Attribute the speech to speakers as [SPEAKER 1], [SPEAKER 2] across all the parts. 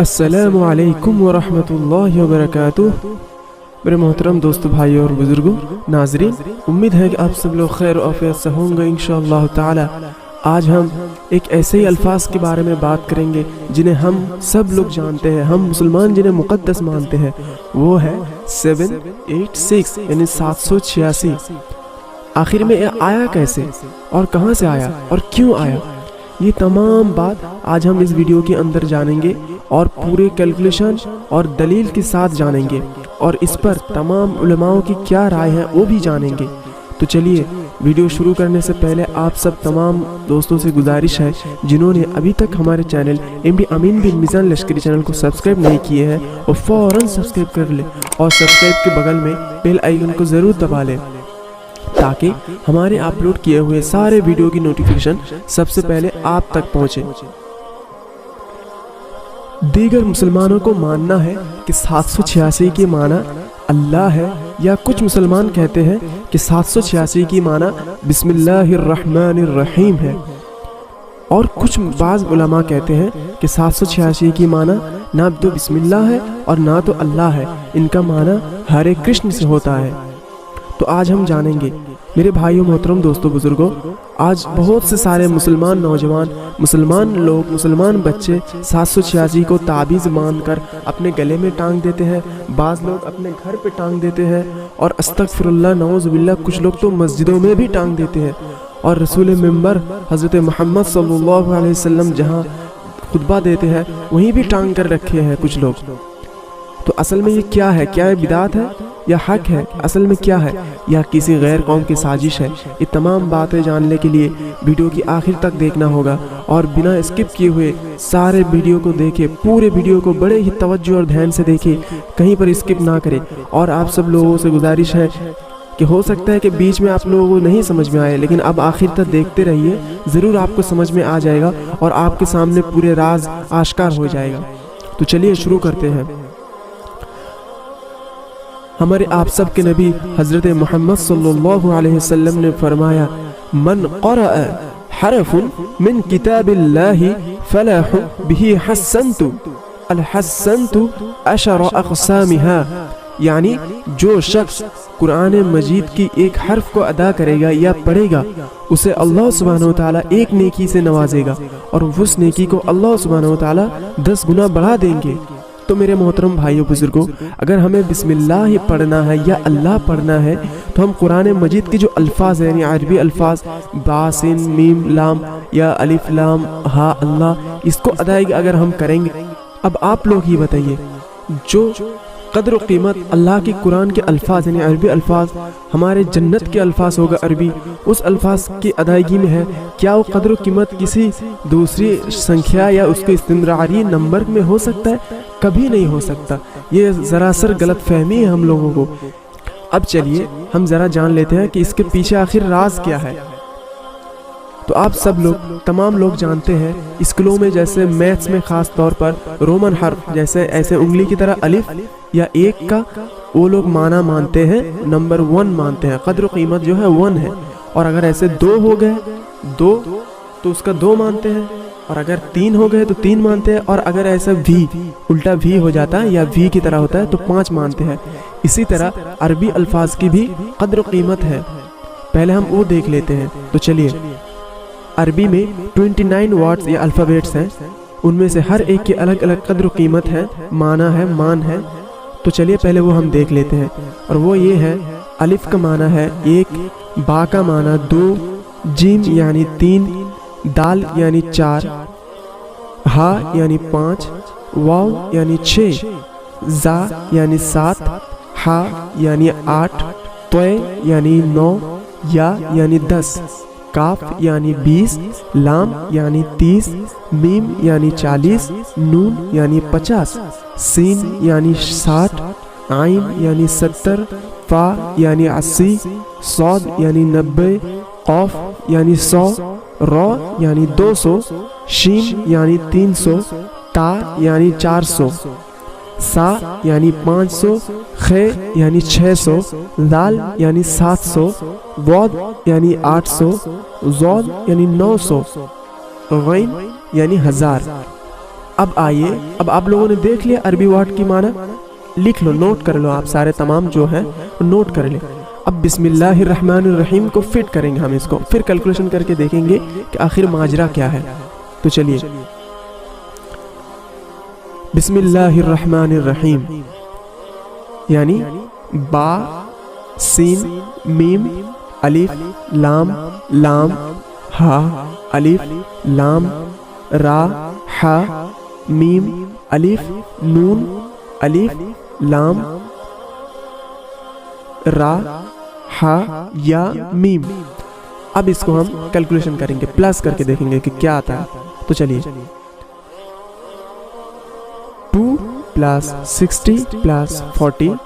[SPEAKER 1] السلام علیکم ورحمۃ اللہ وبرکاتہ۔ میرے محترم دوستو، بھائیوں اور بزرگوں، ناظرین، امید ہے کہ آپ سب لوگ خیر و عافیت سے ہوں گے انشاءاللہ تعالی۔ آج ہم ایک ایسے ہی الفاظ کے بارے میں بات کریں گے جنہیں ہم سب لوگ جانتے ہیں، ہم مسلمان جنہیں مقدس مانتے ہیں، وہ ہے 786 یعنی 786۔ آخر میں یہ آیا کیسے اور کہاں سے آیا اور کیوں آیا، یہ تمام بات آج ہم اس ویڈیو کے اندر جانیں گے اور پورے کیلکولیشن اور دلیل کے ساتھ جانیں گے، اور اس پر تمام علماء کی کیا رائے ہے وہ بھی جانیں گے۔ تو چلیے ویڈیو شروع کرنے سے پہلے آپ سب تمام دوستوں سے گزارش ہے جنہوں نے ابھی تک ہمارے چینل MD امین بن میزان لشکری چینل کو سبسکرائب نہیں کیے ہیں، وہ فوراً سبسکرائب کر لیں اور سبسکرائب کے بغل میں بیل آئیکن کو ضرور دبا لیں تاکہ ہمارے اپلوڈ کیے ہوئے سارے ویڈیو کی نوٹیفیکیشن سب سے پہلے آپ تک پہنچے۔ دیگر مسلمانوں کو ماننا ہے کہ 786 کی معنی اللہ ہے، یا کچھ مسلمان کہتے ہیں کہ 786 کی معنی بسم اللہ الرحمن الرحیم ہے، اور کچھ بعض علماء کہتے ہیں کہ 786 کی معنی نہ تو بسم اللہ ہے اور نہ تو اللہ ہے، ان کا معنی ہرے کرشن سے ہوتا ہے۔ تو آج ہم جانیں گے میرے بھائیوں، محترم دوستوں، بزرگوں، آج بہت سے سارے مسلمان نوجوان، مسلمان لوگ، مسلمان بچے 786 کو تعبیز مان کر اپنے گلے میں ٹانگ دیتے ہیں، بعض لوگ اپنے گھر پہ ٹانگ دیتے ہیں، اور استغفر اللہ نعوذ باللہ کچھ لوگ تو مسجدوں میں بھی ٹانگ دیتے ہیں، اور رسول منبر حضرت محمد صلی اللہ علیہ وسلم جہاں خطبہ دیتے ہیں وہیں بھی ٹانگ کر رکھے ہیں کچھ لوگ۔ تو اصل میں یہ کیا ہے؟ کیا یہ بدعت ہے یا حق ہے؟ اصل میں کیا ہے؟ یا کسی غیر قوم کی سازش ہے؟ یہ تمام باتیں جاننے کے لیے ویڈیو کی آخر تک دیکھنا ہوگا، اور بنا اسکپ کیے ہوئے سارے ویڈیو کو دیکھیں، پورے ویڈیو کو بڑے ہی توجہ اور دھیان سے دیکھیں، کہیں پر اسکپ نہ کریں۔ اور آپ سب لوگوں سے گزارش ہے کہ ہو سکتا ہے کہ بیچ میں آپ لوگوں کو نہیں سمجھ میں آئے، لیکن اب آخر تک دیکھتے رہیے، ضرور آپ کو سمجھ میں آ جائے گا اور آپ کے سامنے پورے راز آشکار ہو جائے گا۔ تو چلیے شروع کرتے ہیں۔ ہمارے آپ سب کے نبی حضرت محمد صلی اللہ علیہ وسلم نے فرمایا، من قرأ حرف من کتاب اللہ فلاح به حسنت الحسنت عشر اقسامها، یعنی جو شخص قرآن مجید کی ایک حرف کو ادا کرے گا یا پڑھے گا، اسے اللہ سبحانہ وتعالی ایک نیکی سے نوازے گا، اور اس نیکی کو اللہ سبحانہ وتعالی 10 گنا بڑھا دیں گے۔ تو میرے محترم بھائیوں بزرگوں، اگر ہمیں بسم اللہ ہی پڑھنا ہے یا اللہ پڑھنا ہے تو ہم قرآن مجید کے جو الفاظ ہیں، یعنی عربی الفاظ با سین میم لام یا الف لام ہا اللہ، اس کو ادائیگی اگر ہم کریں گے، اب آپ لوگ ہی بتائیے، جو قدر و قیمت اللہ کی قرآن کے الفاظ یعنی عربی الفاظ، ہمارے جنت کے الفاظ ہوگا عربی، اس الفاظ کی ادائیگی میں ہے، کیا وہ قدر و قیمت کسی دوسری سنکھیا یا اس کے استمراری نمبر میں ہو سکتا ہے؟ کبھی نہیں ہو سکتا۔ یہ ذرا سر غلط فہمی ہے ہم لوگوں کو۔ اب چلیے ہم ذرا جان لیتے ہیں کہ اس کے پیچھے آخر راز کیا ہے۔ تو آپ سب لوگ، تمام لوگ جانتے ہیں، اسکولوں میں جیسے میتھس میں خاص طور پر رومن حرف جیسے ایسے انگلی کی طرح الف یا ایک کا وہ لوگ معنی مانتے ہیں، نمبر 1 مانتے ہیں، قدر و قیمت جو ہے 1 ہے، اور اگر ایسے 2 ہو گئے 2 تو اس کا 2 مانتے ہیں، اور اگر 3 ہو گئے تو 3 مانتے ہیں، اور اگر ایسا بھی الٹا بھی ہو جاتا ہے یا بھی کی طرح ہوتا ہے تو 5 مانتے ہیں۔ اسی طرح عربی الفاظ کی بھی قدر و قیمت ہے، پہلے ہم وہ دیکھ لیتے ہیں۔ تو چلیے، عربی میں 29 ورڈز یا الفابیٹس ہیں، ان میں سے ہر ایک کی الگ الگ قدر و قیمت ہے، معنی ہے، مان ہے۔ تو چلیے پہلے وہ ہم دیکھ لیتے ہیں، اور وہ یہ ہے، الف کا معنی ہے 1، با کا معنی 2، جیم یعنی 3، دال یعنی 4، ہا یعنی 5، واو یعنی 6، زا یعنی 7، ہا یعنی 8، طے یعنی 9، یا یعنی 10، کاف یعنی 20، لام یعنی 30، میم یعنی 40، نون یعنی 50، سین یعنی 60، عین یعنی 70، فا یعنی 80، صاد یعنی 90، قاف یعنی 100، را یعنی 200، شین یعنی 300، تا یعنی 400، سا یعنی 500، خے یعنی 600، دال یعنی 700، واد یعنی 800، زاد یعنی 900، غین یعنی 1000۔ اب آئیے، اب آپ لوگوں نے دیکھ لیا عربی ورڈ کی معنی، لکھ لو، نوٹ کر لو، آپ سارے تمام جو ہیں نوٹ کر لیں۔ اب بسم اللہ الرحمن الرحیم کو فٹ کریں گے ہم اس کو، پھر کیلکولیشن کر کے دیکھیں گے کہ آخر ماجرا کیا ہے۔ تو چلیے، بسم اللہ الرحمن الرحیم یعنی با، سین، میم، الف، لام، لام، ہا، الف، لام، را، ہا، میم، الف، نون، الف، لام، را، ہا، یا، میم۔ اب اس کو ہم کیلکولیشن کریں گے، پلس کر کے دیکھیں گے کہ کیا آتا ہے۔ تو چلیے، 2 + 60 + 40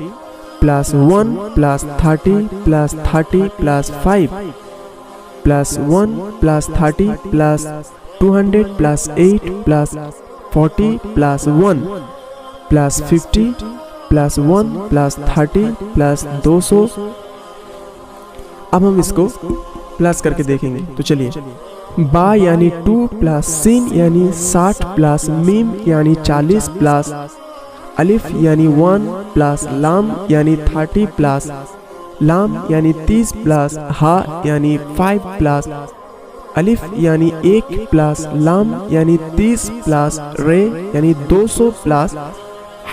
[SPEAKER 1] + 1 + 30 + 30 + 5 + 1 + 30 + 200 + 8 + 40 + 1 + 50 + 1 + 30 + 200۔ اب ہم اس کو پلس کر کے دیکھیں گے۔ تو چلیے، با یعنی 2 + سین یعنی 60 + میم یعنی 40 + الف یعنی 1 + لام یعنی 30 + لام یعنی 30 + ہا یعنی 5 + الف یعنی 1 + لام یعنی 30 + رے یعنی 200 +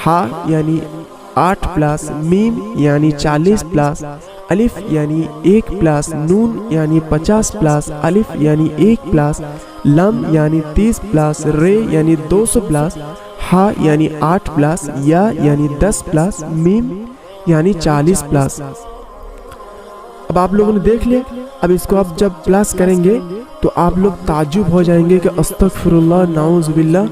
[SPEAKER 1] ہا یعنی 8 + میم یعنی 40 + الف یعنی 1 + نون یعنی 50 + الف یعنی 1 + لم یعنی 30 + رے یعنی 200 + ہا یعنی 8 + یا یعنی 10 + میم یعنی 40 +۔ اب آپ لوگوں نے دیکھ لیا۔ اب اس کو آپ جب پلس کریں گے تو آپ لوگ تعجب ہو جائیں گے کہ استغفر اللہ، نعوذ باللہ،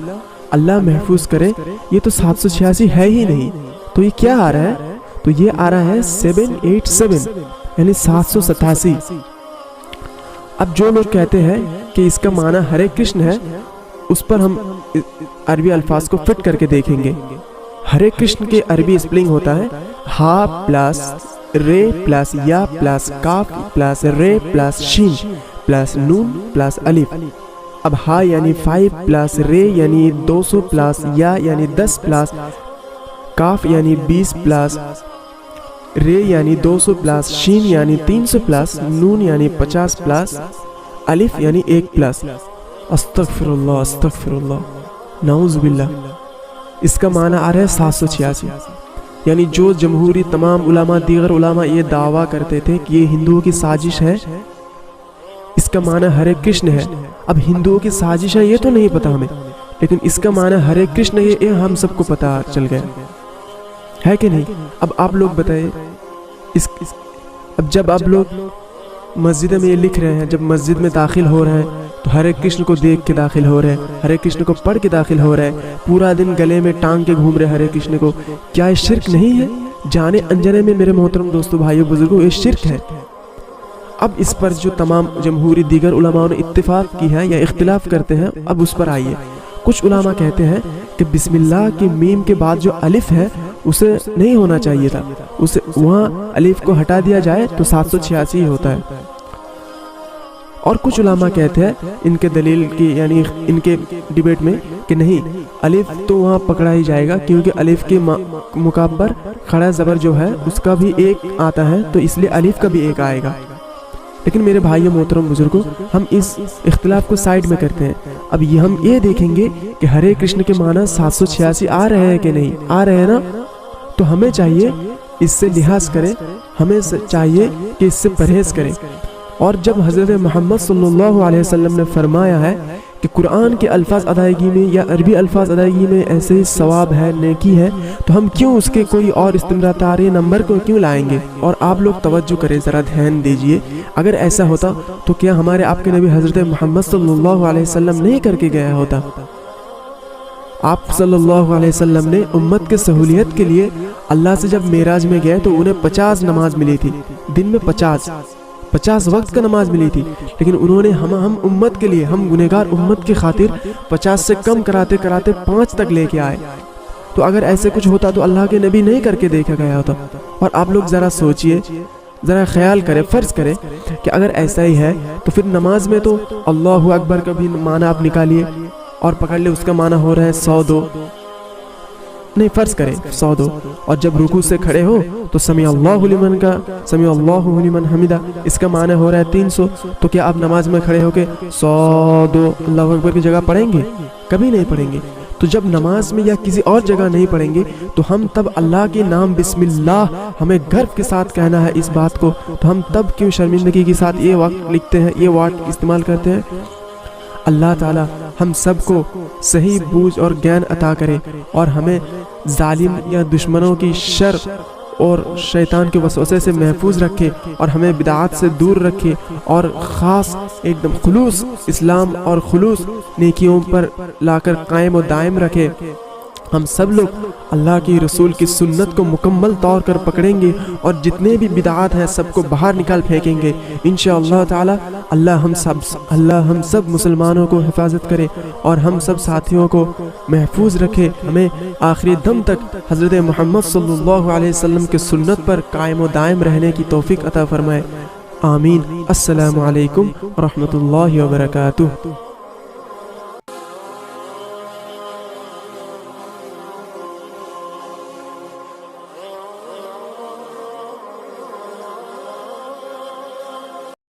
[SPEAKER 1] اللہ محفوظ کرے، یہ تو 786 ہے ہی نہیں۔ تو یہ کیا آ رہا ہے؟ تو یہ آ رہا ہے 787 یعنی 787۔ اب جو لوگ کہتے ہیں کہ اس کا معنی ہرے کرشن ہے، اس پر ہم عربی الفاظ کو فٹ کر کے دیکھیں گے۔ ہرے کرشن کے عربی اسپلنگ ہوتا ہے ہا + رے + یا + کاف + رے + شین + نون + الف۔ اب ہا یعنی 5 + رے یعنی 200 + یا یعنی 10 + کاف یعنی 20 + رے یعنی 200 + شین یعنی 300 + نون یعنی 50 + الف یعنی 1 +۔ استغفر اللہ، استغفر اللہ، نعوذ باللہ۔ اس کا معنی آ رہا ہے 786۔ یعنی جو جمہوری تمام علماء، دیگر علماء یہ دعویٰ کرتے تھے کہ یہ ہندوؤں کی سازش ہے، اس کا معنی ہرے کرشن ہے۔ اب ہندوؤں کی سازش ہے یہ تو نہیں پتا ہمیں، لیکن اس کا معنی ہرے کرشن ہے یہ ہم سب کو پتا چل گیا ہے کہ نہیں؟ اب آپ لوگ بتائیں، اب جب آپ لوگ مسجد میں یہ لکھ رہے ہیں، جب مسجد میں داخل ہو رہے ہیں تو ہرے کرشن کو دیکھ کے داخل ہو رہے ہیں، ہرے کرشن کو پڑھ کے داخل ہو رہے ہیں، پورا دن گلے میں ٹانگ کے گھوم رہے ہرے کرشن کو، کیا یہ شرک نہیں ہے؟ جانے انجانے میں میرے محترم دوستو، بھائیو، بزرگوں، یہ شرک ہے۔ اب اس پر جو تمام جمہوری دیگر علماء نے اتفاق کی ہے یا اختلاف کرتے ہیں، اب اس پر آئیے۔ کچھ علماء کہتے ہیں کہ بسم اللہ کی میم کے بعد جو الف ہے اسے نہیں ہونا چاہیے تھا، اسے وہاں الف کو ہٹا دیا جائے تو 786 ہوتا ہے۔ اور کچھ علماء کہتے ہیں ان کے دلیل کی، یعنی ان کے ڈیبیٹ میں، کہ نہیں، الف تو وہاں پکڑا ہی جائے گا، کیونکہ الف کے مقام پر کھڑا زبر جو ہے اس کا بھی ایک آتا ہے، تو اس لیے الف کا بھی ایک آئے گا۔ لیکن میرے بھائیو، محترم بزرگوں، ہم اس اختلاف کو سائیڈ میں کرتے ہیں۔ اب یہ ہم یہ دیکھیں گے کہ ہرے کرشن کے معنی 786 آ رہے ہیں کہ نہیں آ رہے ہیں نا؟ تو ہمیں چاہیے اس سے لحاظ کریں، ہمیں چاہیے کہ اس سے پرہیز کریں۔ اور جب حضرت محمد صلی اللہ علیہ وسلم نے فرمایا ہے کہ قرآن کے الفاظ ادائیگی میں یا عربی الفاظ ادائیگی میں ایسے ہی ثواب ہے، نیکی ہے، تو ہم کیوں اس کے کوئی اور استمراری نمبر کو کیوں لائیں گے؟ اور آپ لوگ توجہ کریں، ذرا دھیان دیجئے، اگر ایسا ہوتا تو کیا ہمارے آپ کے نبی حضرت محمد صلی اللہ علیہ وسلم نہیں کر کے گیا ہوتا؟ آپ صلی اللہ علیہ وسلم نے امت کے سہولیت کے لیے اللہ سے جب معراج میں گئے تو انہیں 50 نماز ملی تھی، دن میں 50 وقت کا نماز ملی تھی، لیکن انہوں نے ہم امت کے لیے، ہم گنہگار امت کی خاطر 50 سے کم کراتے کراتے 5 تک لے کے آئے۔ تو اگر ایسے کچھ ہوتا تو اللہ کے نبی نہیں کر کے دیکھا گیا ہوتا۔ اور آپ لوگ ذرا سوچئے، ذرا خیال کریں، فرض کریں کہ اگر ایسا ہی ہے تو پھر نماز میں تو اللہ اکبر کا بھی معنی آپ نکالیے، اور پکڑ لے اس کا معنی ہو رہا ہے 100 دو، نہیں فرض کریں 100 دو، اور جب رکوع سے کھڑے ہو تو سمیع اللہ لمن حمدہ اس کا معنی ہو رہا ہے 300، تو کیا آپ نماز میں کھڑے ہو کے 100 دو اللہ اکبر کی جگہ پڑھیں گے؟ کبھی نہیں پڑھیں گے۔ تو جب نماز میں یا کسی اور جگہ نہیں پڑھیں گے تو ہم تب اللہ کے نام بسم اللہ ہمیں گرو کے ساتھ کہنا ہے اس بات کو، تو ہم تب کیوں شرمندگی کے ساتھ یہ وقت لکھتے ہیں، یہ ورڈ استعمال کرتے ہیں؟ اللہ تعالی ہم سب کو صحیح بوجھ اور گیان عطا کرے، اور ہمیں ظالم یا دشمنوں کی شر اور شیطان کے وسوسے سے محفوظ رکھے، اور ہمیں بدعات سے دور رکھے، اور خاص ایک دم خلوص اسلام اور خلوص نیکیوں پر لا کر قائم و دائم رکھے۔ ہم سب لوگ اللہ کی رسول کی سنت کو مکمل طور پر پکڑیں گے، اور جتنے بھی بدعات ہیں سب کو باہر نکال پھینکیں گے انشاءاللہ تعالی۔ اللہ ہم سب مسلمانوں کو حفاظت کرے، اور ہم سب ساتھیوں کو محفوظ رکھے، ہمیں آخری دم تک حضرت محمد صلی اللہ علیہ وسلم کے سنت پر قائم و دائم رہنے کی توفیق عطا فرمائے، آمین۔ السلام علیکم ورحمۃ اللہ وبرکاتہ۔